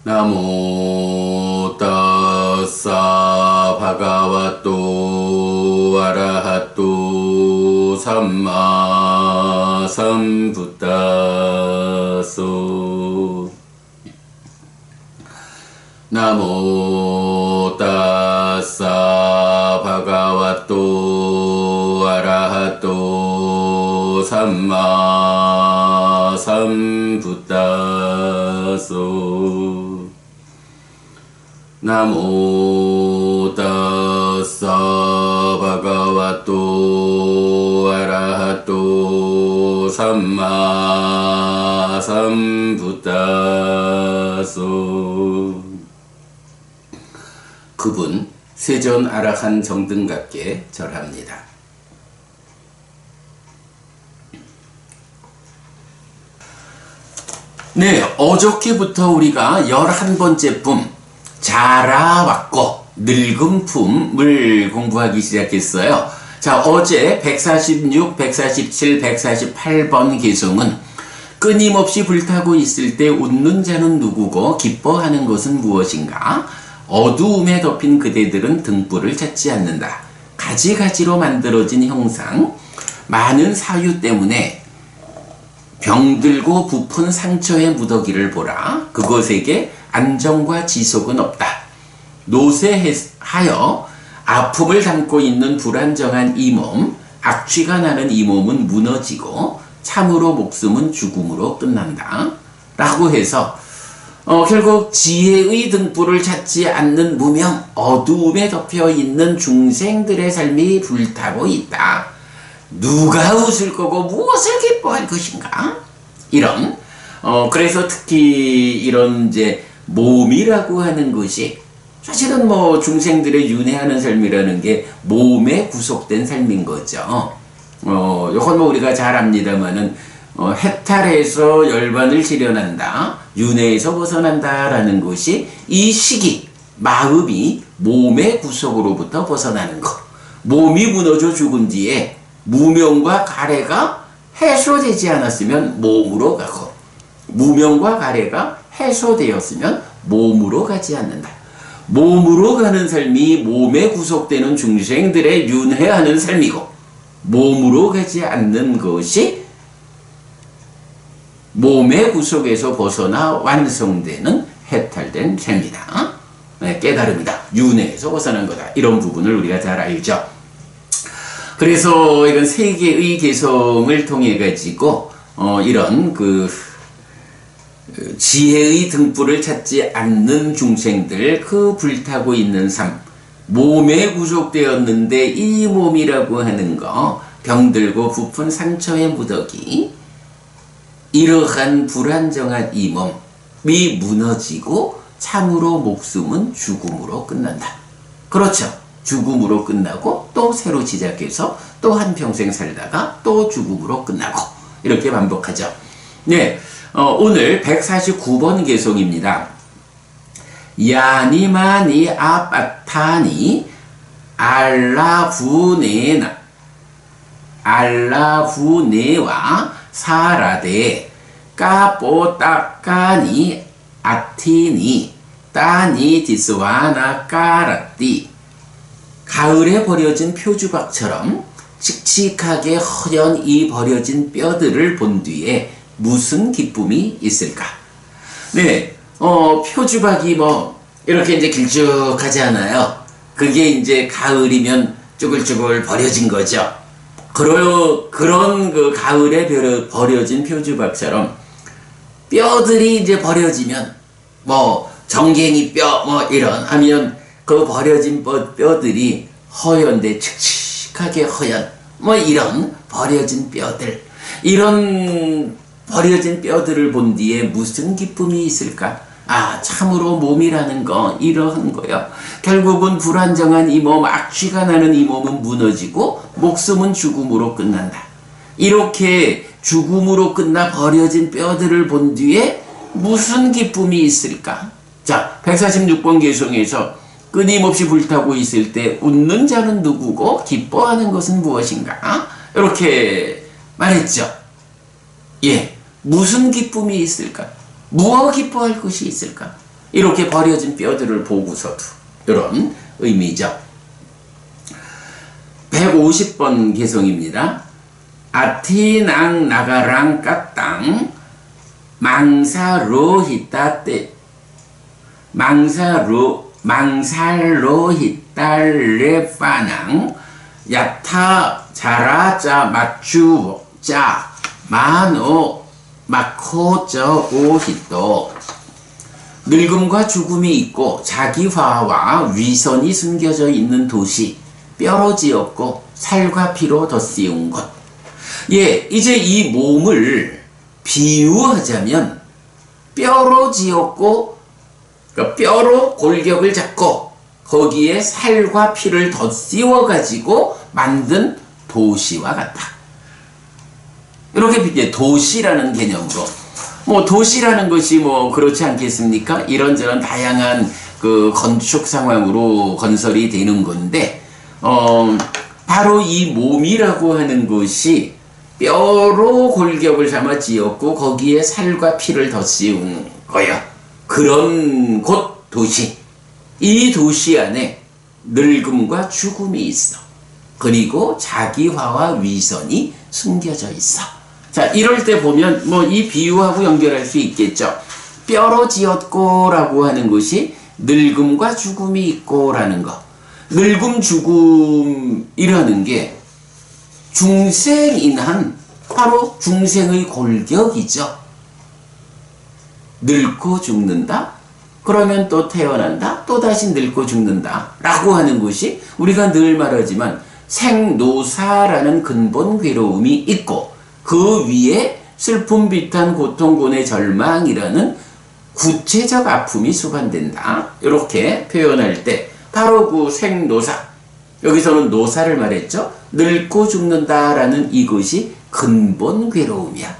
나모 따사 바가와또 아라하또 삼마 삼부타소. 나모 따사 바가와또 아라하또 삼마 삼부타소. 나모 따사 바가와또 아라하또 삼마 삼부타소. 그분 세존 아라한 정등갑께 절합니다. 네, 어저께부터 우리가 11번째 품 자라왔고 늙은 품을 공부하기 시작했어요. 자, 어제 146, 147, 148번 개송은 끊임없이 불타고 있을 때 웃는 자는 누구고 기뻐하는 것은 무엇인가? 어두움에 덮인 그대들은 등불을 찾지 않는다. 가지가지로 만들어진 형상, 많은 사유 때문에 병들고 부푼 상처의 무더기를 보라. 그것에게 안정과 지속은 없다. 노쇠하여 아픔을 담고 있는 불안정한 이 몸, 악취가 나는 이 몸은 무너지고 참으로 목숨은 죽음으로 끝난다. 라고 해서 결국 지혜의 등불을 찾지 않는 무명, 어두움에 덮여있는 중생들의 삶이 불타고 있다. 누가 웃을 거고 무엇을 기뻐할 것인가? 이런 그래서 특히 이런 이제 몸이라고 하는 것이 사실은 뭐 중생들의 윤회하는 삶이라는 게 몸에 구속된 삶인 거죠. 요건 뭐 우리가 잘 압니다만은 해탈해서 열반을 실현한다, 윤회에서 벗어난다라는 것이 이 시기 마음이 몸의 구속으로부터 벗어나는 것. 몸이 무너져 죽은 뒤에 무명과 가래가 해소되지 않았으면 몸으로 가고, 무명과 가래가 해소되었으면 몸으로 가지 않는다. 몸으로 가는 삶이 몸에 구속되는 중생들의 윤회하는 삶이고, 몸으로 가지 않는 것이 몸의 구속에서 벗어나 완성되는 해탈된 삶이다. 네, 깨달음이다. 윤회에서 벗어난 거다. 이런 부분을 우리가 잘 알죠. 그래서 이런 세 개의 개성을 통해 가지고 이런 지혜의 등불을 찾지 않는 중생들, 그 불타고 있는 삶, 몸에 구속되었는데 이 몸이라고 하는 거, 병들고 부푼 상처의 무더기, 이러한 불안정한 이 몸이 무너지고 참으로 목숨은 죽음으로 끝난다. 그렇죠. 죽음으로 끝나고 또 새로 시작해서 또 한평생 살다가 또 죽음으로 끝나고 이렇게 반복하죠. 네, 오늘 149번 개송입니다. 야니마니 아빠타니 알라부네와 사라데 까뽀따까니 아티니 따니 디스와나 까라띠. 가을에 버려진 표주박처럼 칙칙하게 허연 이 버려진 뼈들을 본 뒤에 무슨 기쁨이 있을까? 네, 표주박이 뭐 이렇게 이제 길쭉하지 않아요. 그게 이제 가을이면 쭈글쭈글 버려진 거죠. 그런 그 가을에 버려진 표주박처럼 뼈들이 이제 버려지면 뭐 정갱이 뼈 뭐 이런 하면 그 버려진 뼈들이 허연데 칙칙하게 허연 뭐 이런 버려진 뼈들, 이런 버려진 뼈들을 본 뒤에 무슨 기쁨이 있을까? 아, 참으로 몸이라는 거 이러한 거요. 결국은 불안정한 이 몸, 악취가 나는 이 몸은 무너지고 목숨은 죽음으로 끝난다. 이렇게 죽음으로 끝나 버려진 뼈들을 본 뒤에 무슨 기쁨이 있을까? 자, 146번 개송에서 끊임없이 불타고 있을 때 웃는 자는 누구고 기뻐하는 것은 무엇인가? 이렇게 말했죠. 예, 무슨 기쁨이 있을까? 무엇 기뻐할 것이 있을까? 이렇게 버려진 뼈들을 보고서도 이런 의미죠. 150번 개성입니다. 아티낭 나가랑 까땅 망사로 히따떼 망살로 히딸레 파낭 야타 자라자 맞추자 마노 마코저 오히또. 늙음과 죽음이 있고 자기화와 위선이 숨겨져 있는 도시, 뼈로 지었고 살과 피로 덧씌운 것. 예, 이제 이 몸을 비유하자면 뼈로 지었고, 그러니까 뼈로 골격을 잡고 거기에 살과 피를 덧씌워 가지고 만든 도시와 같다. 이렇게 이제 도시라는 개념으로, 뭐 도시라는 것이 뭐 그렇지 않겠습니까? 이런저런 다양한 그 건축 상황으로 건설이 되는 건데, 바로 이 몸이라고 하는 것이 뼈로 골격을 삼아 지었고 거기에 살과 피를 덧씌운 거예요. 그런 곳 도시. 이 도시 안에 늙음과 죽음이 있어. 그리고 자기화와 위선이 숨겨져 있어. 자, 이럴 때 보면 뭐 이 비유하고 연결할 수 있겠죠. 뼈로 지었고 라고 하는 것이 늙음과 죽음이 있고 라는 거. 늙음 죽음이라는 게 중생인한 바로 중생의 골격이죠. 늙고 죽는다? 그러면 또 태어난다? 또 다시 늙고 죽는다? 라고 하는 것이 우리가 늘 말하지만 생노사라는 근본 괴로움이 있고 그 위에 슬픔, 비탄, 고통, 고뇌, 절망이라는 구체적 아픔이 수반된다. 이렇게 표현할 때 바로 그 생노사, 여기서는 노사를 말했죠. 늙고 죽는다라는 이것이 근본 괴로움이야.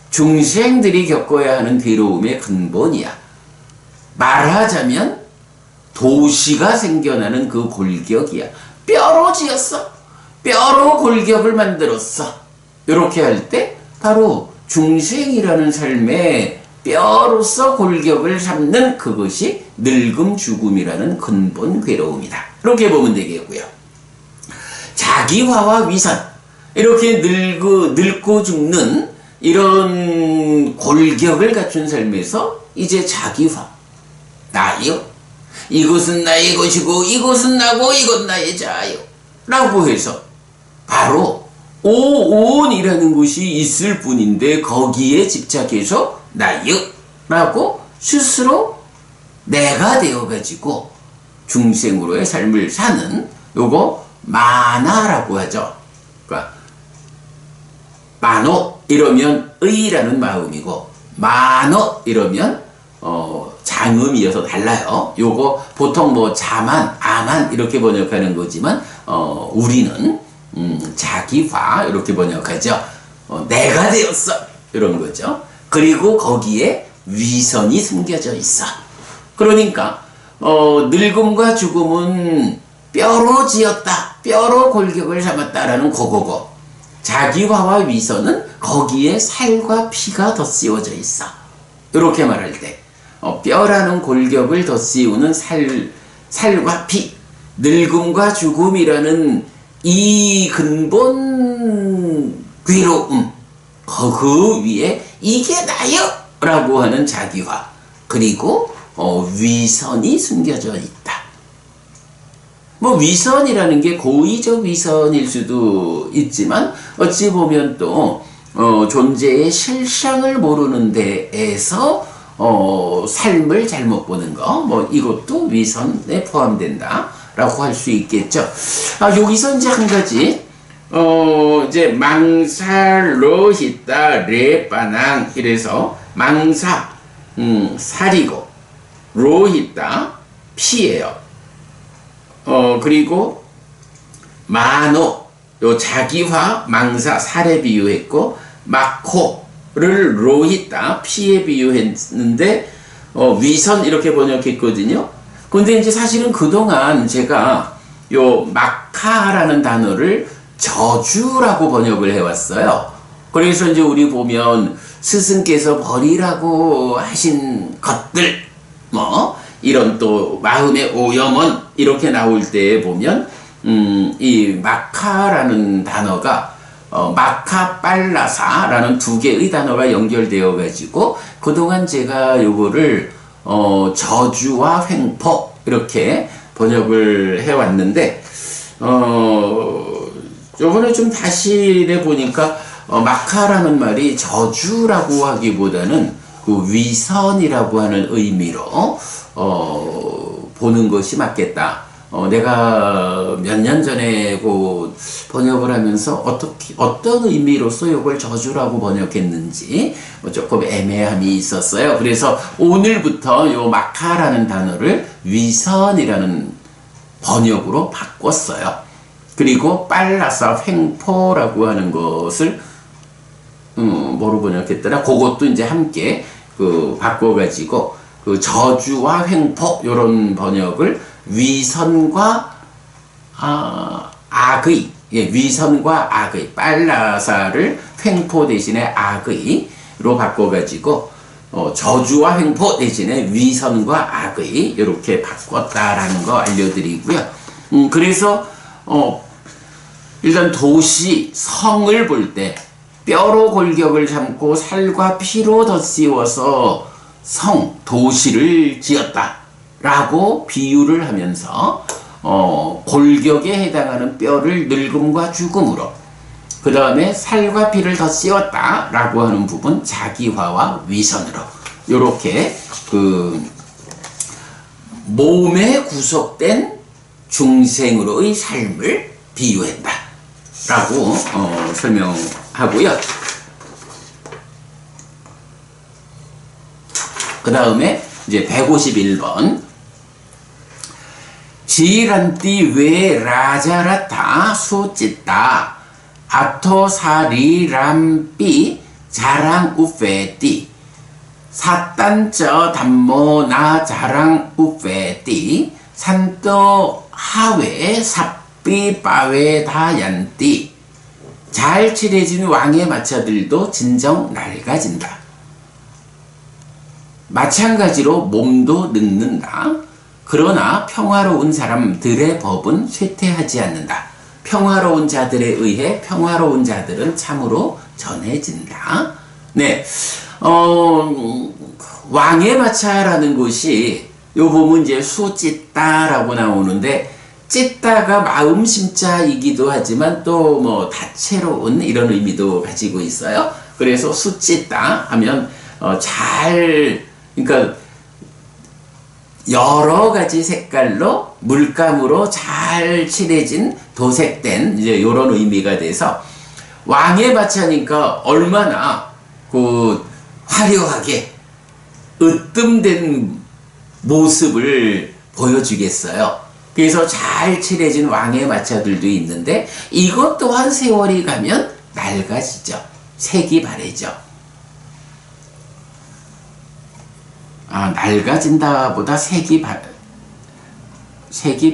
중생들이 겪어야 하는 괴로움의 근본이야. 말하자면 도시가 생겨나는 그 골격이야. 뼈로 지었어. 뼈로 골격을 만들었어. 이렇게 할 때 바로 중생이라는 삶의 뼈로서 골격을 삼는 그것이 늙음 죽음이라는 근본 괴로움이다. 이렇게 보면 되겠고요. 자기화와 위선, 이렇게 늙고 죽는 이런 골격을 갖춘 삶에서 이제 자기화, 나요, 이것은 나의 것이고 이것은 나고 이것 나의 자요 라고 해서 바로 오온이라는 것이 있을 뿐인데 거기에 집착해서 나요 라고 스스로 내가 되어가지고 중생으로의 삶을 사는 요거 마나라고 하죠. 그러니까 마노 이러면 의라는 마음이고 마노 이러면 장음이어서 달라요. 요거 보통 뭐 자만, 아만 이렇게 번역하는 거지만 우리는 자기화 이렇게 번역하죠. 내가 되었어 이런 거죠. 그리고 거기에 위선이 숨겨져 있어. 그러니까 늙음과 죽음은 뼈로 지었다, 뼈로 골격을 삼았다라는 그거고, 자기화와 위선은 거기에 살과 피가 덧씌워져 있어. 이렇게 말할 때 뼈라는 골격을 덧씌우는 살과 피, 늙음과 죽음이라는 이 근본 괴로움, 그 위에 이게 나요! 라고 하는 자기화, 그리고 위선이 숨겨져 있다. 뭐 위선이라는 게 고의적 위선일 수도 있지만 어찌 보면 또 존재의 실상을 모르는 데에서 삶을 잘못 보는 거, 뭐 이것도 위선에 포함된다 라고 할 수 있겠죠. 여기서 이제 한 가지 이제 망살로 히따 레빠낭, 이래서 망사 살이고 로히따 피예요. 그리고 마노, 요 자기화 망사 살에 비유했고, 마코를 로히따 피에 비유했는데 위선 이렇게 번역했거든요. 근데 이제 사실은 그동안 제가 요 마카라는 단어를 저주라고 번역을 해왔어요. 그래서 이제 우리 보면 스승께서 버리라고 하신 것들, 뭐 이런 또 마음의 오염원 이렇게 나올 때 보면 이 마카라는 단어가 마카 빨라사라는 두 개의 단어가 연결되어 가지고 그동안 제가 요거를 저주와 횡포 이렇게 번역을 해왔는데 요번에 좀 다시 해보니까 마카라는 말이 저주라고 하기보다는 그 위선이라고 하는 의미로 보는 것이 맞겠다. 내가 몇 년 전에 그 번역을 하면서 어떤 의미로서 이걸 저주라고 번역했는지 조금 애매함이 있었어요. 그래서 오늘부터 요 마카라는 단어를 위선이라는 번역으로 바꿨어요. 그리고 빨라서 횡포라고 하는 것을 뭐로 번역했더라? 그것도 이제 함께 바꿔가지고 그 저주와 횡포 요런 번역을 위선과 악의, 위선과 악의, 빨라사를 횡포 대신에 악의로 바꿔가지고 저주와 횡포 대신에 위선과 악의 이렇게 바꿨다라는 거 알려드리고요. 그래서 일단 도시, 성을 볼 때 뼈로 골격을 삼고 살과 피로 덧씌워서 성, 도시를 지었다 라고 비유를 하면서 골격에 해당하는 뼈를 늙음과 죽음으로, 그 다음에 살과 피를 덧씌웠다 라고 하는 부분 자기화와 위선으로 요렇게 몸에 구속된 중생으로의 삶을 비유했다 라고 설명하고요. 그 다음에 이제 151번 지란띠 웨 라자라타 수찌따 아토사리람삐 자랑 우페띠 사딴저 담모나 자랑 우페띠 산또 하웨 삽비 빠웨 다얀띠 잘 칠해진 왕의 마차들도 진정 낡아진다. 마찬가지로 몸도 늙는다. 그러나 평화로운 사람들의 법은 쇠퇴하지 않는다. 평화로운 자들에 의해 평화로운 자들은 참으로 전해진다. 네, 왕의 마차라는 것이 요 보면 이제 수찢다라고 나오는데 찢다가 마음 심자이기도 하지만 또 뭐 다채로운 이런 의미도 가지고 있어요. 그래서 수찢다 하면 그러니까 여러 가지 색깔로 물감으로 잘 칠해진 도색된 이제 이런 의미가 돼서 왕의 마차니까 얼마나 화려하게 으뜸된 모습을 보여주겠어요. 그래서 잘 칠해진 왕의 마차들도 있는데 이것 또한 세월이 가면 낡아지죠. 색이 바래죠. 낡아진다 보다 색이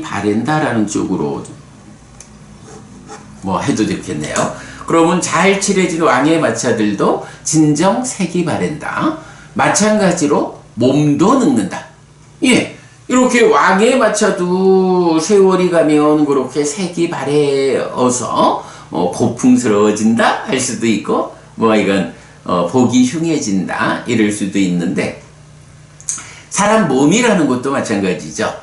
바랜다라는 쪽으로 뭐 해도 되겠네요. 그러면 잘 칠해진 왕의 마차들도 진정 색이 바랜다. 마찬가지로 몸도 늙는다. 예, 이렇게 왕의 마차도 세월이 가면 그렇게 색이 바래어서 고풍스러워진다 할 수도 있고 뭐 이건 보기 흉해진다 이럴 수도 있는데 사람 몸이라는 것도 마찬가지죠.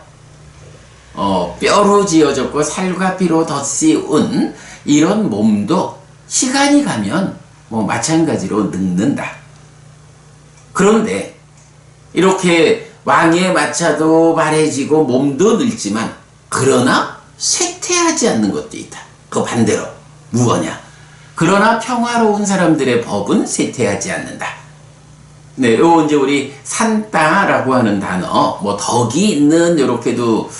뼈로 지어졌고 살과 피로 덧씌운 이런 몸도 시간이 가면 마찬가지로 늙는다. 그런데 이렇게 왕의 마차도 바래지고 몸도 늙지만 그러나 쇠퇴하지 않는 것도 있다. 그 반대로 무엇냐? 그러나 평화로운 사람들의 법은 쇠퇴하지 않는다. 네, 요 이제 우리 산따라고 하는 단어, 덕이 있는 요렇게도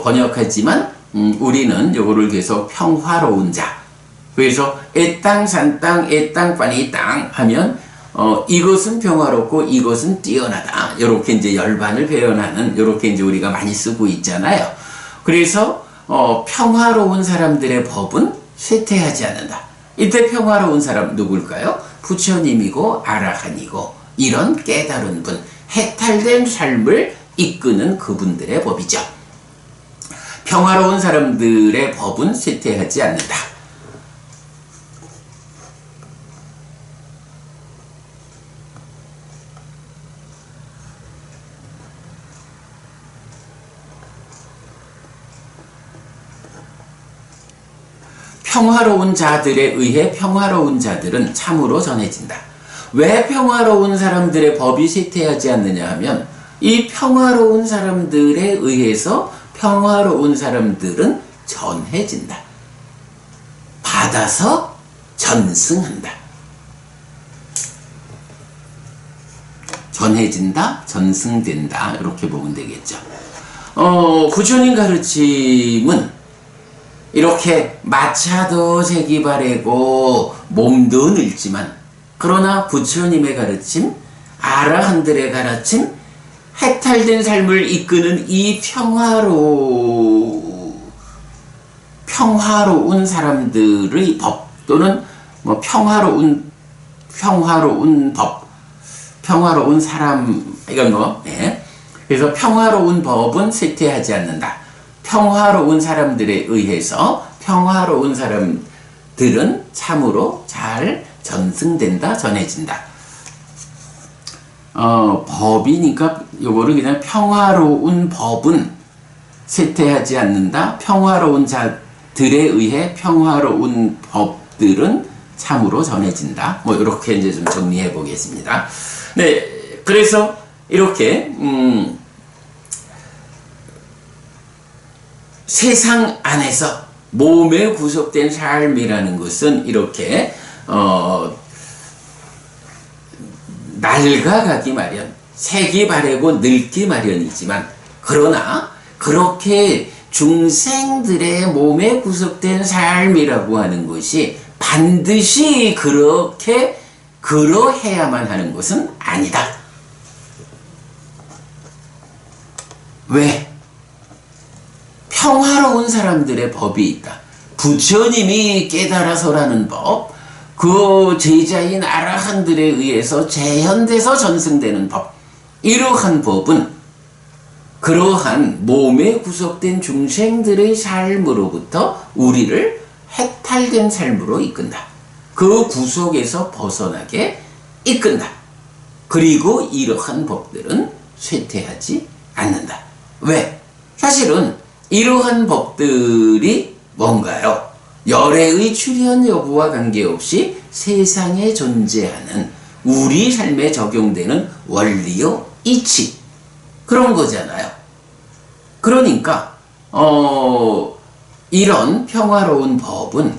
번역하지만 우리는 요거를 계속 평화로운 자. 그래서 애땅 산땅 애땅 빠니 땅 하면 이것은 평화롭고 이것은 뛰어나다. 요렇게 이제 열반을 표현하는 요렇게 이제 우리가 많이 쓰고 있잖아요. 그래서 평화로운 사람들의 법은 쇠퇴하지 않는다. 이때 평화로운 사람 누굴까요? 부처님이고 아라한이고 이런 깨달은 분, 해탈된 삶을 이끄는 그분들의 법이죠. 평화로운 사람들의 법은 쇠퇴하지 않는다. 평화로운 자들에 의해 평화로운 자들은 참으로 전해진다. 왜 평화로운 사람들의 법이 쇠퇴하지 않느냐 하면 이 평화로운 사람들에 의해서 평화로운 사람들은 전해진다. 받아서 전승한다. 전해진다, 전승된다 이렇게 보면 되겠죠. 부처님 가르침은 이렇게 마차도 색이 바래고 몸도 늙지만 그러나 부처님의 가르침, 아라한들의 가르침, 해탈된 삶을 이끄는 이 평화로운 사람들의 법 또는 뭐 평화로운 법, 평화로운 사람 이건 뭐 네. 그래서 평화로운 법은 쇠퇴하지 않는다. 평화로운 사람들에 의해서 평화로운 사람들은 참으로 잘 전승된다, 전해진다. 법이니까 요거를 그냥 평화로운 법은 쇠퇴하지 않는다. 평화로운 자들에 의해 평화로운 법들은 참으로 전해진다. 뭐 이렇게 이제 좀 정리해 보겠습니다. 네, 그래서 이렇게 세상 안에서 몸에 구속된 삶이라는 것은 이렇게 낡아가기 마련, 색이 바래고 늙기 마련이지만 그러나 그렇게 중생들의 몸에 구속된 삶이라고 하는 것이 반드시 그렇게 그러해야만 하는 것은 아니다. 왜? 평화로운 사람들의 법이 있다. 부처님이 깨달아서라는 법, 그 제자인 아라한들에 의해서 재현돼서 전승되는 법, 이러한 법은 그러한 몸에 구속된 중생들의 삶으로부터 우리를 해탈된 삶으로 이끈다. 그 구속에서 벗어나게 이끈다. 그리고 이러한 법들은 쇠퇴하지 않는다. 왜? 사실은 이러한 법들이 뭔가요? 열애의 출현 여부와 관계없이 세상에 존재하는 우리 삶에 적용되는 원리요 이치 그런 거잖아요. 그러니까 이런 평화로운 법은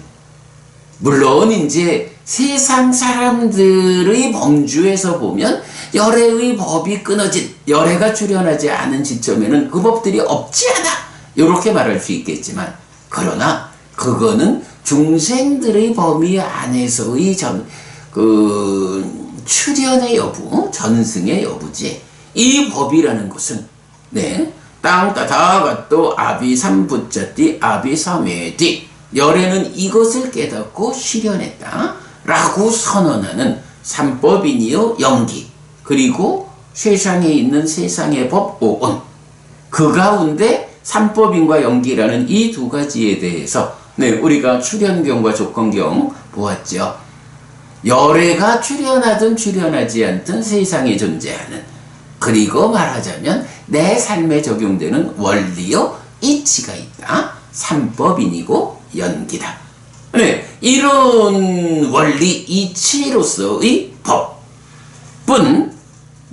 물론 이제 세상 사람들의 범주에서 보면 열애의 법이 끊어진, 열애가 출현하지 않은 시점에는 그 법들이 없지 않아 이렇게 말할 수 있겠지만 그러나 그거는 중생들의 범위 안에서의 출현의 여부, 전승의 여부지. 이 법이라는 것은 네, 땅따다가또 아비삼부자띠 아비삼회띠 열애는 이것을 깨닫고 실현했다 라고 선언하는 삼법이니요 영기 그리고 세상에 있는 세상의 법 오온 그 가운데 삼법인과 영기라는 이 두 가지에 대해서 네, 우리가 출현경과 조건경 보았죠. 열애가 출현하든 출현하지 않든 세상에 존재하는 그리고 말하자면 내 삶에 적용되는 원리요 이치가 있다. 삼법인이고 연기다. 네, 이런 원리 이치로서의 법은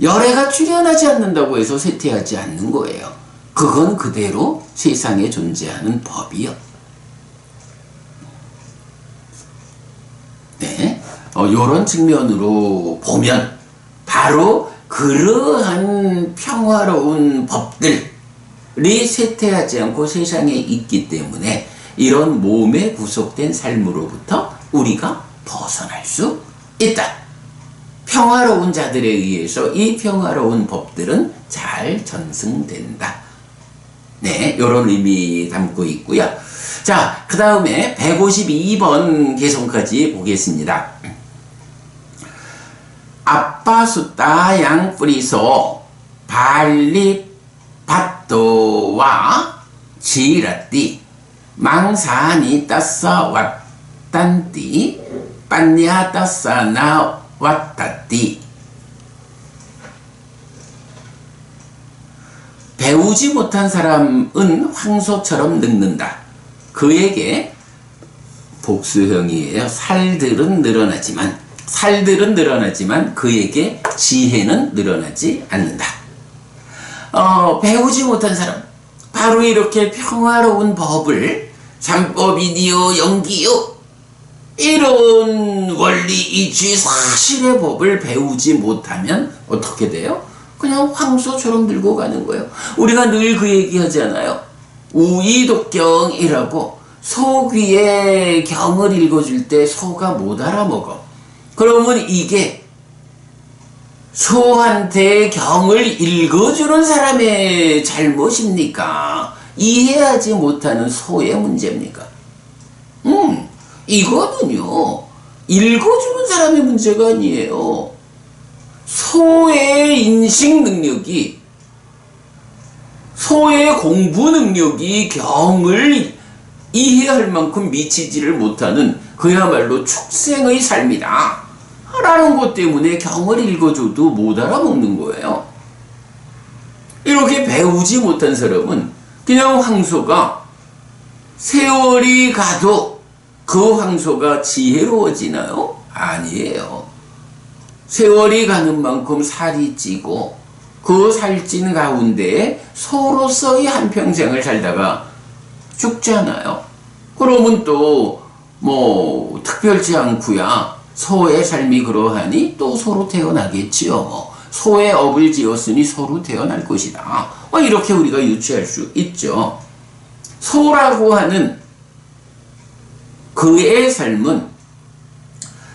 열애가 출현하지 않는다고 해서 쇠퇴하지 않는 거예요. 그건 그대로 세상에 존재하는 법이요. 네, 이런 측면으로 보면 바로 그러한 평화로운 법들이 쇠퇴하지 않고 세상에 있기 때문에 이런 몸에 구속된 삶으로부터 우리가 벗어날 수 있다. 평화로운 자들에 의해서 이 평화로운 법들은 잘 전승된다. 네, 이런 의미 담고 있고요. 자, 그 다음에 152번 개성까지 보겠습니다. 아빠수따 양뿌리소 발리 밭도와 지라띠 망사니 따싸 왔단띠 빤야 따싸 나 왔다띠. 배우지 못한 사람은 황소처럼 늙는다. 그에게 복수형이에요. 살들은 늘어나지만 그에게 지혜는 늘어나지 않는다. 배우지 못한 사람, 바로 이렇게 평화로운 법을 삼법이니요 영기요 이런 원리 이치 사실의 법을 배우지 못하면 어떻게 돼요? 그냥 황소처럼 늙어 가는 거예요. 우리가 늘 그 얘기하잖아요. 우이독경이라고 소 귀에 경을 읽어줄 때 소가 못 알아먹어. 그러면 이게 소한테 경을 읽어주는 사람의 잘못입니까? 이해하지 못하는 소의 문제입니까? 이거는요, 읽어주는 사람의 문제가 아니에요. 소의 인식 능력이, 소의 공부 능력이 경을 이해할 만큼 미치지를 못하는 그야말로 축생의 삶이다 라는 것 때문에 경을 읽어줘도 못 알아먹는 거예요. 이렇게 배우지 못한 사람은 그냥 황소가 세월이 가도 그 황소가 지혜로워지나요? 아니에요. 세월이 가는 만큼 살이 찌고 그 살찐 가운데에 소로서의 한평생을 살다가 죽잖아요. 그러면 또 뭐 특별치 않고야 소의 삶이 그러하니 또 소로 태어나겠지요. 소의 업을 지었으니 소로 태어날 것이다. 이렇게 우리가 유추할 수 있죠. 소라고 하는 그의 삶은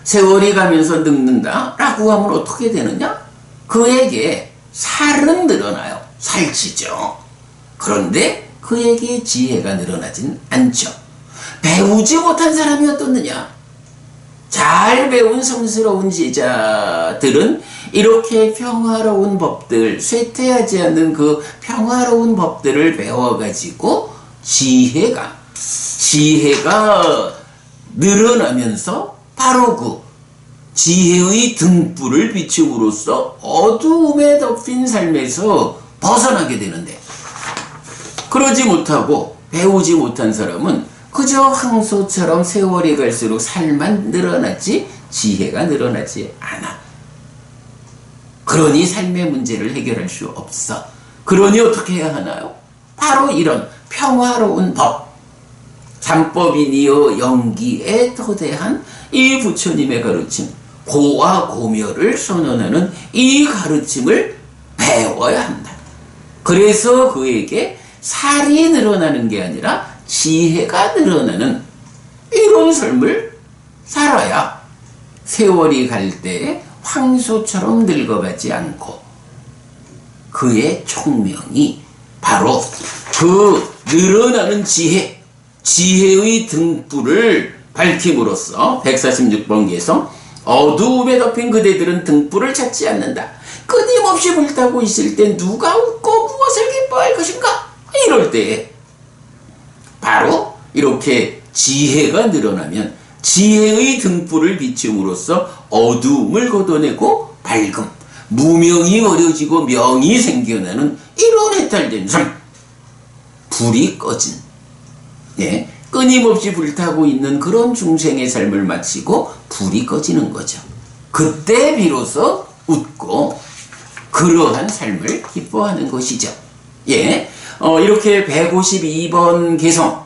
세월이 가면서 늙는다 라고 하면 어떻게 되느냐? 그에게 살은 늘어나요. 살찌죠. 그런데 그에게 지혜가 늘어나진 않죠. 배우지 못한 사람이 어떻느냐? 잘 배운 성스러운 제자들은 이렇게 평화로운 법들, 쇠퇴하지 않는 그 평화로운 법들을 배워가지고 지혜가 늘어나면서 바로 그 지혜의 등불을 비춤으로써 어두움에 덮인 삶에서 벗어나게 되는데, 그러지 못하고 배우지 못한 사람은 그저 황소처럼 세월이 갈수록 살만 늘어나지 지혜가 늘어나지 않아. 그러니 삶의 문제를 해결할 수 없어. 그러니 어떻게 해야 하나요? 바로 이런 평화로운 법, 삼법이니요 영기에 토대한 이 부처님의 가르침, 고와 고멸을 선언하는 이 가르침을 배워야 한다. 그래서 그에게 살이 늘어나는 게 아니라 지혜가 늘어나는 이런 삶을 살아야 세월이 갈 때 황소처럼 늙어가지 않고 그의 총명이 바로 그 늘어나는 지혜의 등불을 밝힘으로써 146번기에서 어두움에 덮인 그대들은 등불을 찾지 않는다. 끊임없이 불타고 있을 때 누가 웃고 무엇을 기뻐할 것인가? 이럴 때 바로 이렇게 지혜가 늘어나면 지혜의 등불을 비춤으로써 어두움을 걷어내고 밝음, 무명이 어려지고 명이 생겨나는 이런 해탈된 삶, 불이 꺼진, 끊임없이 불타고 있는 그런 중생의 삶을 마치고 불이 꺼지는 거죠. 그때 비로소 웃고 그러한 삶을 기뻐하는 것이죠. 이렇게 152번 개성,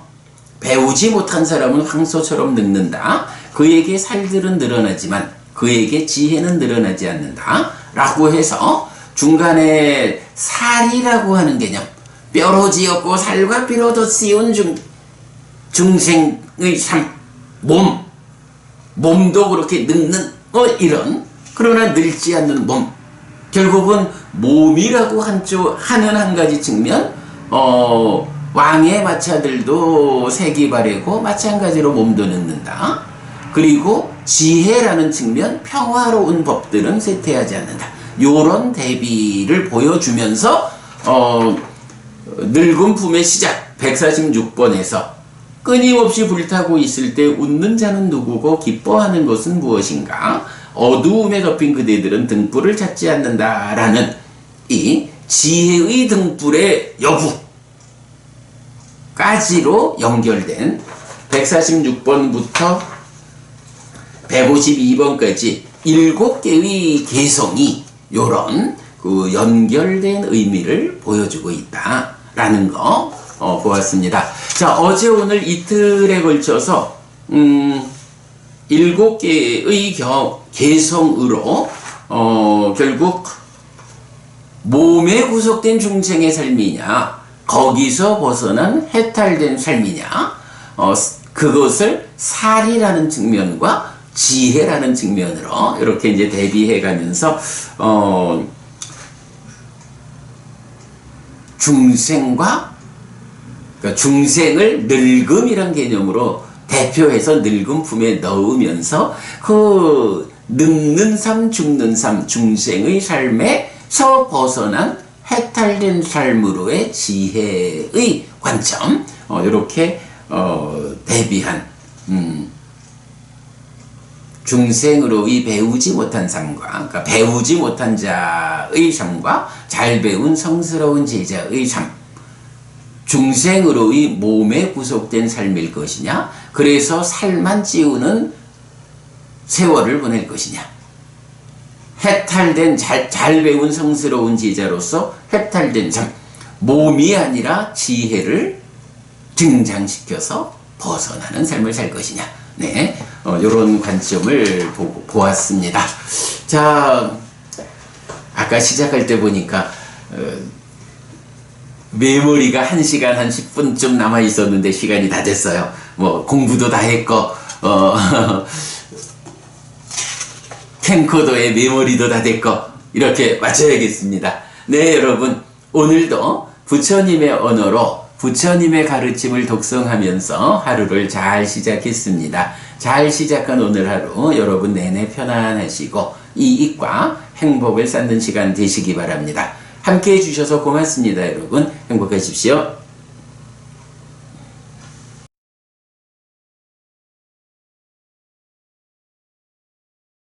배우지 못한 사람은 황소처럼 늙는다. 그에게 살들은 늘어나지만 그에게 지혜는 늘어나지 않는다 라고 해서 중간에 살이라고 하는 개념, 뼈로 지었고 살과 피로 덧씌운 중생의 삶, 몸도 그렇게 늙는 이런, 그러나 늙지 않는 몸, 결국은 몸이라고 하는 한 가지 측면, 왕의 마차들도 색이 바래고 마찬가지로 몸도 늙는다. 그리고 지혜라는 측면, 평화로운 법들은 쇠퇴하지 않는다. 요런 대비를 보여주면서 늙은 품의 시작 146번에서 끊임없이 불타고 있을 때 웃는 자는 누구고 기뻐하는 것은 무엇인가? 어두움에 덮인 그대들은 등불을 찾지 않는다라는 이 지혜의 등불의 여부까지로 연결된 146번부터 152번까지 7개의 개성이 요런 그 연결된 의미를 보여주고 있다라는 거 보았습니다. 자, 어제 오늘 이틀에 걸쳐서 7개의 개성으로 결국 몸에 구속된 중생의 삶이냐, 거기서 벗어난 해탈된 삶이냐, 그것을 살이라는 측면과 지혜라는 측면으로 이렇게 이제 대비해 가면서 중생과 그러니까 중생을 늙음이란 개념으로 대표해서 늙은 품에 넣으면서 그 늙는 삶, 죽는 삶, 중생의 삶에서 벗어난 해탈된 삶으로의 지혜의 관점 이렇게 대비한 중생으로의 배우지 못한 삶과 그러니까 배우지 못한 자의 삶과 잘 배운 성스러운 제자의 삶, 중생으로의 몸에 구속된 삶일 것이냐, 그래서 살만 찌우는 세월을 보낼 것이냐, 해탈된 잘 배운 성스러운 제자로서 해탈된 삶, 몸이 아니라 지혜를 등장시켜서 벗어나는 삶을 살 것이냐. 네, 이런 관점을 보았습니다. 자, 아까 시작할 때 보니까 메모리가 1시간 한 10분쯤 남아 있었는데 시간이 다 됐어요. 뭐 공부도 다 했고 캠코더의 메모리도 다 됐고 이렇게 마쳐야겠습니다. 네, 여러분 오늘도 부처님의 언어로 부처님의 가르침을 독성하면서 하루를 잘 시작했습니다. 잘 시작한 오늘 하루 여러분 내내 편안하시고 이익과 행복을 쌓는 시간 되시기 바랍니다. 함께 해주셔서 고맙습니다. 여러분 행복하십시오.